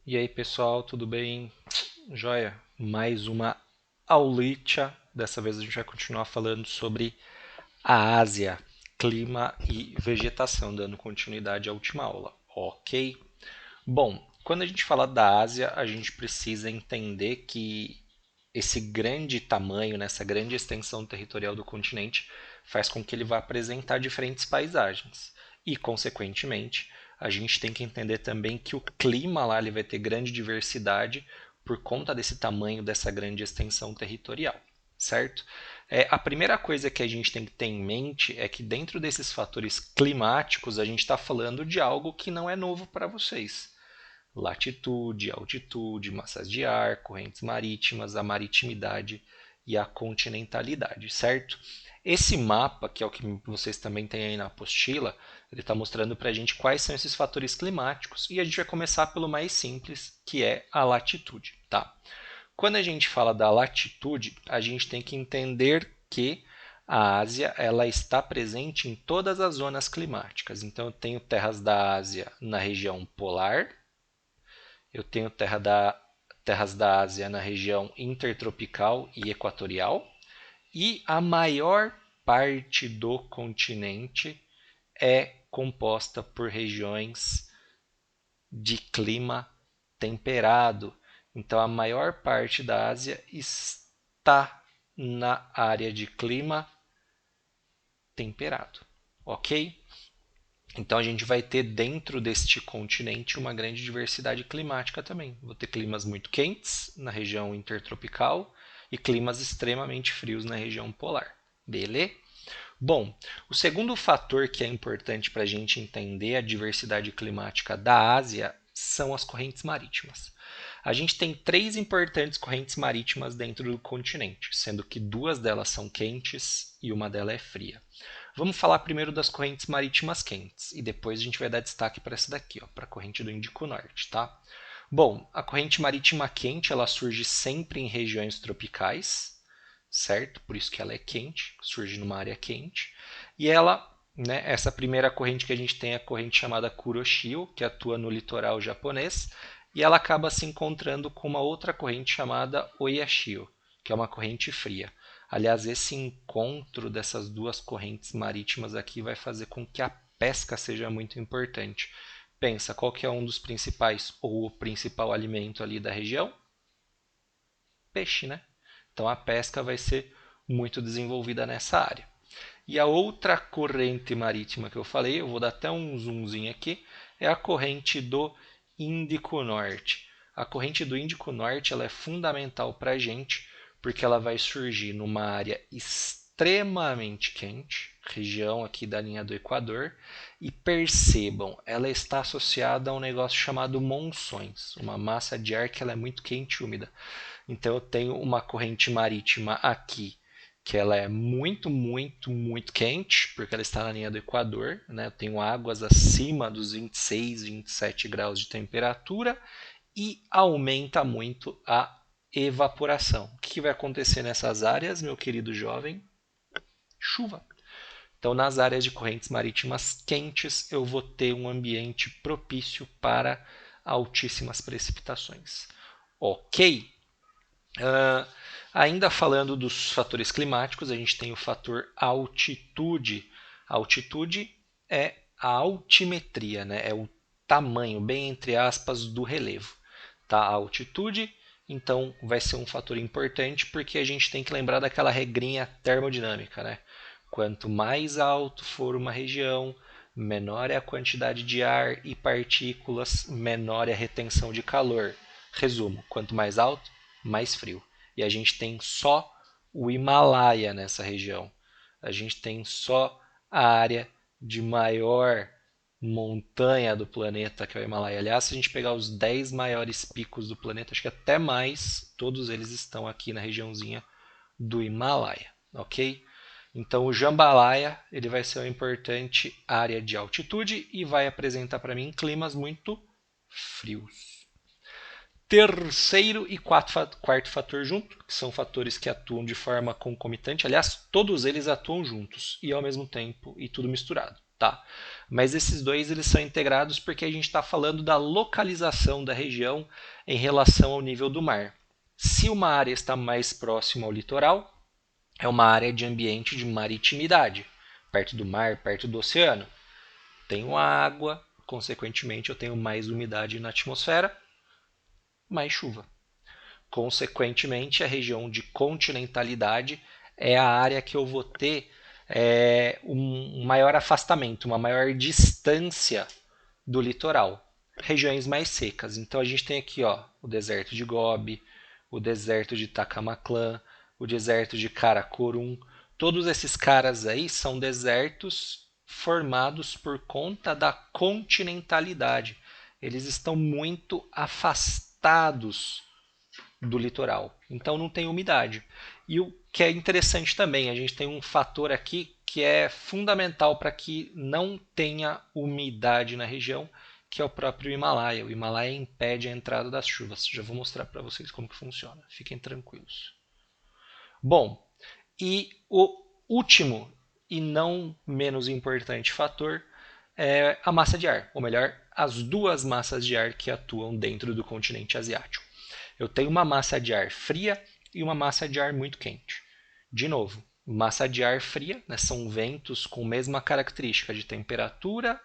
E aí pessoal, tudo bem? Joia? Mais uma aulita. Dessa vez a gente vai continuar falando sobre a Ásia, clima e vegetação, dando continuidade à última aula. Ok? Bom, quando a gente fala da Ásia, a gente precisa entender que esse grande tamanho, essa grande extensão territorial do continente, faz com que ele vá apresentar diferentes paisagens. E, consequentemente, a gente tem que entender também que o clima lá ele vai ter grande diversidade por conta desse tamanho, dessa grande extensão territorial, certo? A primeira coisa que a gente tem que ter em mente é que dentro desses fatores climáticos a gente está falando de algo que não é novo para vocês. Latitude, altitude, massas de ar, correntes marítimas, a maritimidade e a continentalidade, certo? Esse mapa, que é o que vocês também têm aí na apostila, ele está mostrando para a gente quais são esses fatores climáticos e a gente vai começar pelo mais simples, que é a latitude, tá? Quando a gente fala da latitude, a gente tem que entender que a Ásia ela está presente em todas as zonas climáticas. Então, eu tenho terras da Ásia na região polar, eu tenho terras da Ásia na região intertropical e equatorial, e a maior parte do continente é composta por regiões de clima temperado. Então, a maior parte da Ásia está na área de clima temperado, ok? Então a gente vai ter dentro deste continente uma grande diversidade climática também. Vou ter climas muito quentes na região intertropical e climas extremamente frios na região polar. Beleza? Bom, o segundo fator que é importante para a gente entender a diversidade climática da Ásia são as correntes marítimas. A gente tem três importantes correntes marítimas dentro do continente, sendo que duas delas são quentes e uma delas é fria. Vamos falar primeiro das correntes marítimas quentes e depois a gente vai dar destaque para essa daqui, para a corrente do Índico Norte, tá? Bom, a corrente marítima quente ela surge sempre em regiões tropicais, certo? Por isso que ela é quente, surge numa área quente. E ela, né, essa primeira corrente que a gente tem é a corrente chamada Kuroshio, que atua no litoral japonês, e ela acaba se encontrando com uma outra corrente chamada Oyashio, que é uma corrente fria. Aliás, esse encontro dessas duas correntes marítimas aqui vai fazer com que a pesca seja muito importante. Pensa, qual que é um dos principais ou o principal alimento ali da região? Peixe, né? Então a pesca vai ser muito desenvolvida nessa área. E a outra corrente marítima que eu falei, eu vou dar até um zoomzinho aqui, é a corrente do Índico Norte. A corrente do Índico Norte ela é fundamental para a gente, porque ela vai surgir numa área extremamente quente, região aqui da linha do Equador, e percebam, ela está associada a um negócio chamado monções, uma massa de ar que ela é muito quente e úmida. Então eu tenho uma corrente marítima aqui que ela é muito, muito, muito quente, porque ela está na linha do Equador, né? Eu tenho águas acima dos 26, 27 graus de temperatura e aumenta muito a evaporação. O que vai acontecer nessas áreas, meu querido jovem? Chuva. Então, nas áreas de correntes marítimas quentes, eu vou ter um ambiente propício para altíssimas precipitações. Ok? Ainda falando dos fatores climáticos, a gente tem o fator altitude. A altitude é a altimetria, né? É o tamanho, bem entre aspas, do relevo. Tá? A altitude, então, vai ser um fator importante porque a gente tem que lembrar daquela regrinha termodinâmica. Né? Quanto mais alto for uma região, menor é a quantidade de ar e partículas, menor é a retenção de calor. Resumo: quanto mais alto, mais frio. E a gente tem só o Himalaia nessa região. A gente tem só a área de maior montanha do planeta, que é o Himalaia. Aliás, se a gente pegar os 10 maiores picos do planeta, acho que até mais, todos eles estão aqui na regiãozinha do Himalaia, ok? Então o Jambalaya ele vai ser uma importante área de altitude e vai apresentar para mim climas muito frios. Terceiro e quarto fator junto, que são fatores que atuam de forma concomitante. Aliás, todos eles atuam juntos e ao mesmo tempo e tudo misturado. tá? Mas esses dois eles são integrados porque a gente está falando da localização da região em relação ao nível do mar. Se uma área está mais próxima ao litoral, é uma área de ambiente de maritimidade, perto do mar, perto do oceano. Tenho água, consequentemente eu tenho mais umidade na atmosfera, mais chuva. Consequentemente, a região de continentalidade é a área que eu vou ter um maior afastamento, uma maior distância do litoral. Regiões mais secas. Então a gente tem aqui o deserto de Gobi, o deserto de Tacamatã, o deserto de Karakorum. Todos esses caras aí são desertos formados por conta da continentalidade. Eles estão muito afastados do litoral, então não tem umidade. E o que é interessante também, a gente tem um fator aqui que é fundamental para que não tenha umidade na região, que é o próprio Himalaia. O Himalaia impede a entrada das chuvas. Já vou mostrar para vocês como que funciona. Fiquem tranquilos. Bom, e o último e não menos importante fator é a massa de ar, ou melhor, as duas massas de ar que atuam dentro do continente asiático. Eu tenho uma massa de ar fria e uma massa de ar muito quente. De novo, massa de ar fria, né, são ventos com a mesma característica de temperatura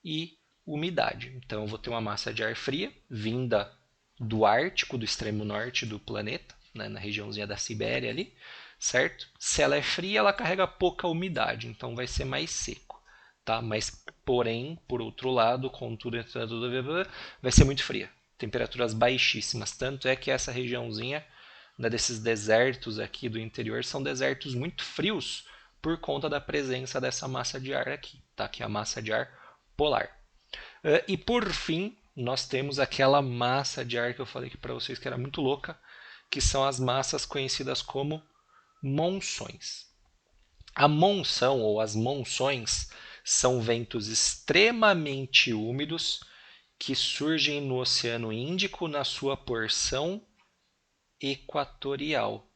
e umidade. Então, eu vou ter uma massa de ar fria vinda do Ártico, do extremo norte do planeta, né, na regiãozinha da Sibéria ali, certo? Se ela é fria, ela carrega pouca umidade, então vai ser mais seco, tá? Mas, porém, por outro lado, contudo, vai ser muito fria. Temperaturas baixíssimas, tanto é que essa regiãozinha, né, desses desertos aqui do interior são desertos muito frios por conta da presença dessa massa de ar aqui, tá? Que é a massa de ar polar. E por fim, nós temos aquela massa de ar que eu falei aqui para vocês que era muito louca, que são as massas conhecidas como monções. A monção ou as monções são ventos extremamente úmidos que surgem no Oceano Índico na sua porção equatorial.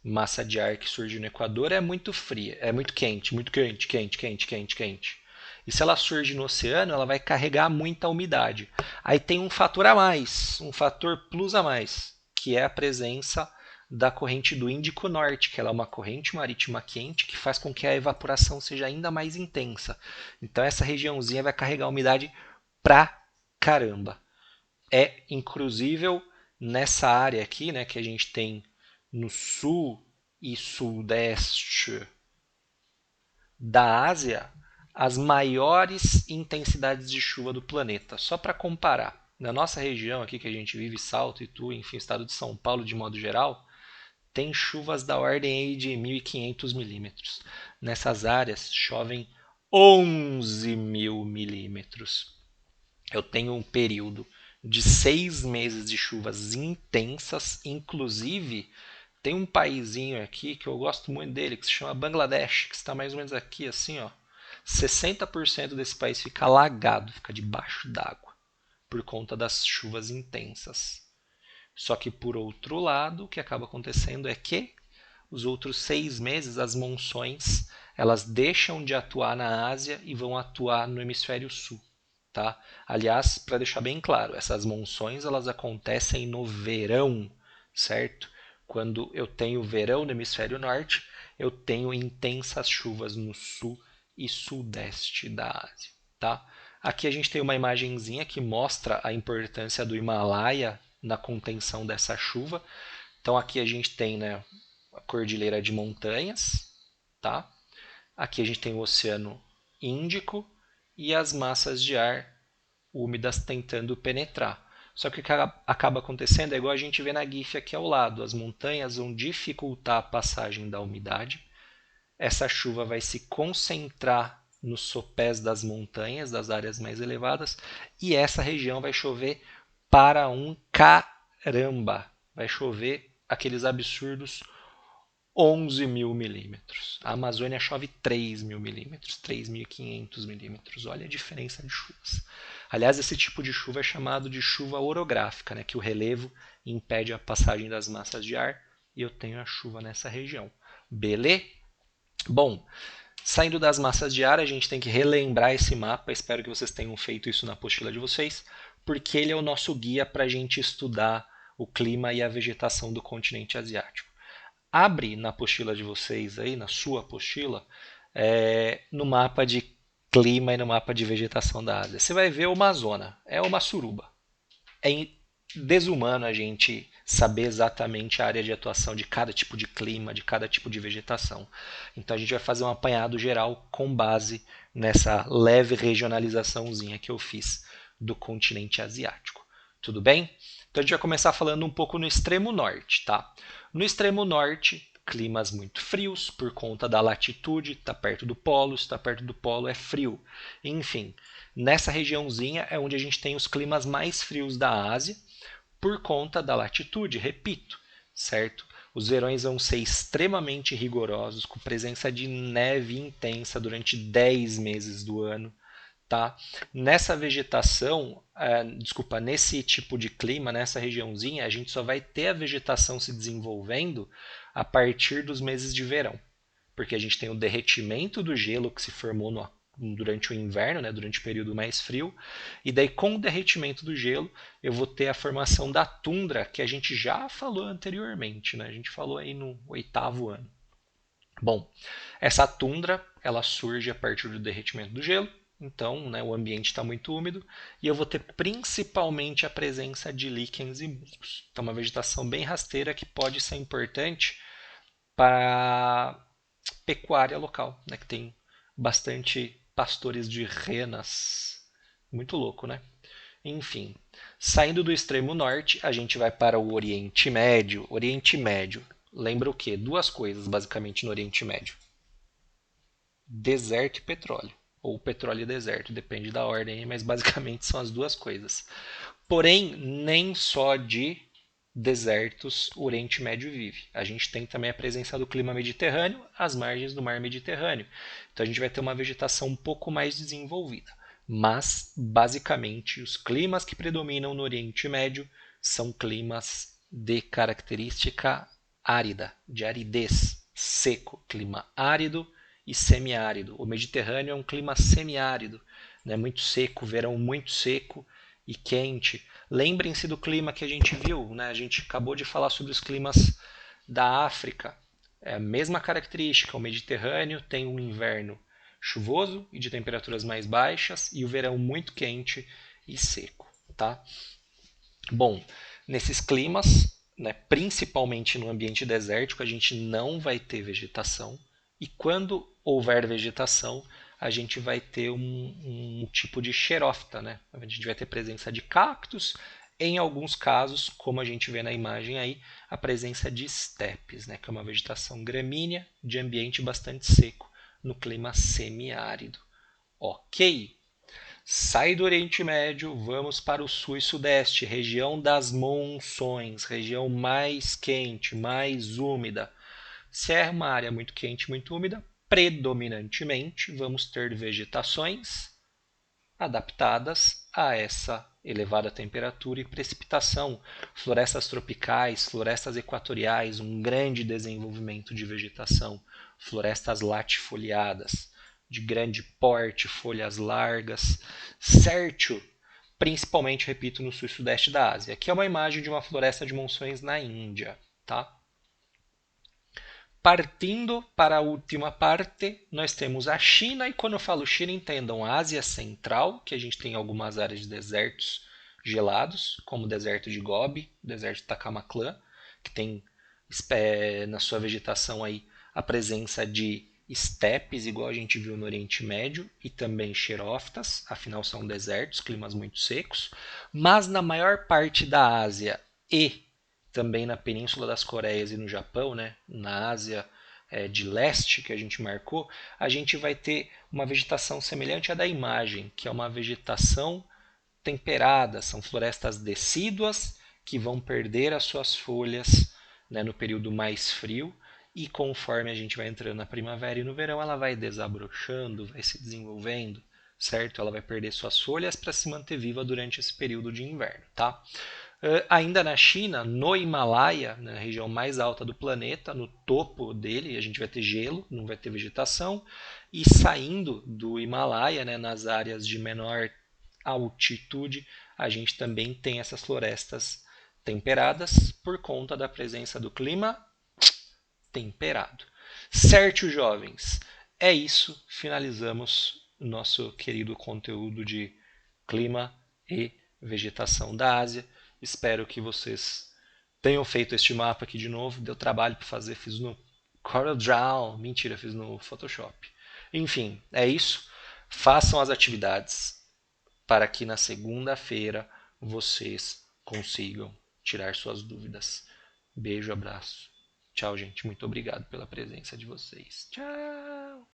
Massa de ar que surge no Equador é muito fria, é muito quente, quente. E se ela surge no oceano, ela vai carregar muita umidade. Aí tem um fator a mais, um fator plus a mais, que é a presença da corrente do Índico Norte, que ela é uma corrente marítima quente que faz com que a evaporação seja ainda mais intensa. Então essa regiãozinha vai carregar umidade pra caramba. É inclusive nessa área aqui, né, que a gente tem no sul e sudeste da Ásia, as maiores intensidades de chuva do planeta. Só para comparar, na nossa região aqui que a gente vive, Salto, Itu, enfim, estado de São Paulo de modo geral, tem chuvas da ordem aí de 1.500 milímetros. Nessas áreas chovem 11 mil milímetros. Eu tenho um período de 6 meses de chuvas intensas, inclusive tem um paizinho aqui que eu gosto muito dele, que se chama Bangladesh, que está mais ou menos aqui assim, ó. 60% desse país fica alagado, fica debaixo d'água, por conta das chuvas intensas. Só que, por outro lado, o que acaba acontecendo é que os outros 6 meses, as monções, elas deixam de atuar na Ásia e vão atuar no hemisfério sul. Tá? Aliás, para deixar bem claro, essas monções elas acontecem no verão, certo? Quando eu tenho verão no hemisfério norte, eu tenho intensas chuvas no sul e sudeste da Ásia. Tá? Aqui a gente tem uma imagenzinha que mostra a importância do Himalaia na contenção dessa chuva. Então aqui a gente tem, né, a cordilheira de montanhas, tá? Aqui a gente tem o Oceano Índico e as massas de ar úmidas tentando penetrar. Só que o que acaba acontecendo é igual a gente vê na GIF aqui ao lado. As montanhas vão dificultar a passagem da umidade. Essa chuva vai se concentrar nos sopés das montanhas, das áreas mais elevadas, e essa região vai chover para um caramba. Vai chover aqueles absurdos 11 mil milímetros. A Amazônia chove 3 mil milímetros, 3.500 milímetros. Olha a diferença de chuvas. Aliás, esse tipo de chuva é chamado de chuva orográfica, né, que o relevo impede a passagem das massas de ar e eu tenho a chuva nessa região. Beleza? Bom, Saindo das massas de ar, a gente tem que relembrar esse mapa. Espero que vocês tenham feito isso na apostila de vocês, porque ele é o nosso guia para a gente estudar o clima e a vegetação do continente asiático. Abre na apostila de vocês aí, na sua apostila, no mapa de clima e no mapa de vegetação da Ásia. Você vai ver uma zona, é uma suruba. É desumano a gente saber exatamente a área de atuação de cada tipo de clima, de cada tipo de vegetação. Então a gente vai fazer um apanhado geral com base nessa leve regionalizaçãozinha que eu fiz do continente asiático. Tudo bem? Então a gente vai começar falando um pouco no extremo norte, tá? No extremo norte, climas muito frios por conta da latitude, está perto do polo, está perto do polo é frio. Enfim, nessa regiãozinha é onde a gente tem os climas mais frios da Ásia, por conta da latitude, repito, certo? Os verões vão ser extremamente rigorosos, com presença de neve intensa durante 10 meses do ano. Tá? Nessa vegetação, nesse tipo de clima, nessa regiãozinha, a gente só vai ter a vegetação se desenvolvendo a partir dos meses de verão, porque a gente tem o derretimento do gelo que se formou durante o inverno, né, durante o período mais frio, e daí com o derretimento do gelo eu vou ter a formação da tundra, que a gente já falou anteriormente, né? A gente falou aí no 8º ano. Bom, essa tundra ela surge a partir do derretimento do gelo, então né, o ambiente está muito úmido e eu vou ter principalmente a presença de líquens e musgos. Então, uma vegetação bem rasteira que pode ser importante para a pecuária local, né, que tem bastante pastores de renas. Muito louco, né? Enfim, saindo do extremo norte, a gente vai para o Oriente Médio. Oriente Médio, lembra o quê? Duas coisas basicamente no Oriente Médio: deserto e petróleo. Ou petróleo e deserto, depende da ordem, mas basicamente são as duas coisas. Porém, nem só de desertos o Oriente Médio vive. A gente tem também a presença do clima mediterrâneo às margens do mar Mediterrâneo. Então a gente vai ter uma vegetação um pouco mais desenvolvida. Mas, basicamente, os climas que predominam no Oriente Médio são climas de característica árida, de aridez, seco, clima árido e semiárido. O Mediterrâneo é um clima semiárido, né, muito seco, verão muito seco e quente. Lembrem-se do clima que a gente viu, né? A gente acabou de falar sobre os climas da África. É a mesma característica, o Mediterrâneo tem um inverno chuvoso e de temperaturas mais baixas e o verão muito quente e seco, tá? Bom, nesses climas, né, principalmente no ambiente desértico, a gente não vai ter vegetação e quando houver vegetação, a gente vai ter um tipo de xerófita, né? A gente vai ter presença de cactos, em alguns casos, como a gente vê na imagem aí, a presença de estepes, né? Que é uma vegetação gramínea de ambiente bastante seco no clima semiárido. Ok, sai do Oriente Médio, vamos para o sul e sudeste, região das monções, região mais quente, mais úmida. Se é uma área muito quente, muito úmida, predominantemente vamos ter vegetações adaptadas a essa elevada temperatura e precipitação. Florestas tropicais, florestas equatoriais, um grande desenvolvimento de vegetação. Florestas latifoliadas, de grande porte, folhas largas. Sértil, principalmente, repito, no sul e sudeste da Ásia. Aqui é uma imagem de uma floresta de monções na Índia, tá? Partindo para a última parte, nós temos a China, e quando eu falo China, entendam a Ásia Central, que a gente tem algumas áreas de desertos gelados, como o deserto de Gobi, o deserto de Tacamatã, que tem na sua vegetação aí a presença de estepes, igual a gente viu no Oriente Médio, e também xerófitas, afinal são desertos, climas muito secos, mas na maior parte da Ásia e também na Península das Coreias e no Japão, né, na Ásia de leste que a gente marcou, a gente vai ter uma vegetação semelhante à da imagem, que é uma vegetação temperada, são florestas decíduas que vão perder as suas folhas, né, no período mais frio, e conforme a gente vai entrando na primavera e no verão, ela vai desabrochando, vai se desenvolvendo, certo? Ela vai perder suas folhas para se manter viva durante esse período de inverno, tá? Ainda na China, no Himalaia, na região mais alta do planeta, no topo dele, a gente vai ter gelo, não vai ter vegetação. E saindo do Himalaia, né, nas áreas de menor altitude, a gente também tem essas florestas temperadas por conta da presença do clima temperado. Certo, jovens? É isso. Finalizamos nosso querido conteúdo de clima e vegetação da Ásia. Espero que vocês tenham feito este mapa aqui de novo. Deu trabalho para fazer, fiz no CorelDRAW. Mentira, fiz no Photoshop. Enfim, é isso. Façam as atividades para que na segunda-feira vocês consigam tirar suas dúvidas. Beijo, abraço. Tchau, gente. Muito obrigado pela presença de vocês. Tchau.